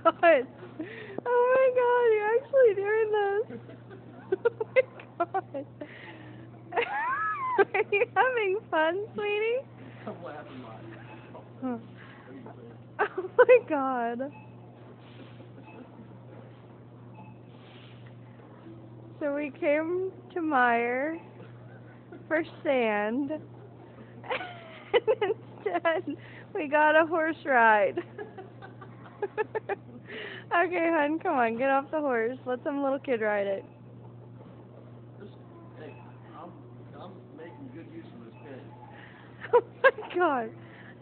god. Oh my god, you're actually doing this. Oh my god. Are you having fun, sweetie? I'm laughing like. Oh my god. So we came to Meyer for sand, and instead we got a horse ride. Okay, hon, come on, get off the horse. Let some little kid ride it. Hey, I'm making good use of this pen. Oh my god.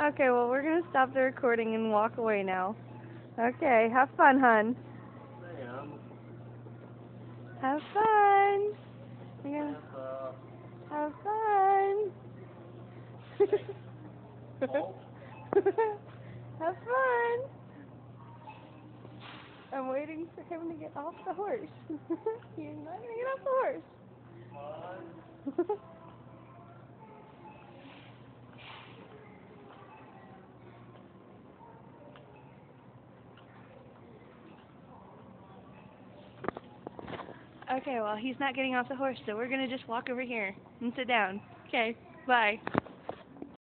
Okay, well, we're going to stop the recording and walk away now. Okay, have fun, hon. Sam. Have fun. You're gonna have fun. Paul? Have fun. I'm waiting for him to get off the horse. He's not going to get off the horse. Okay, well, he's not getting off the horse, so we're going to just walk over here and sit down. Okay, bye.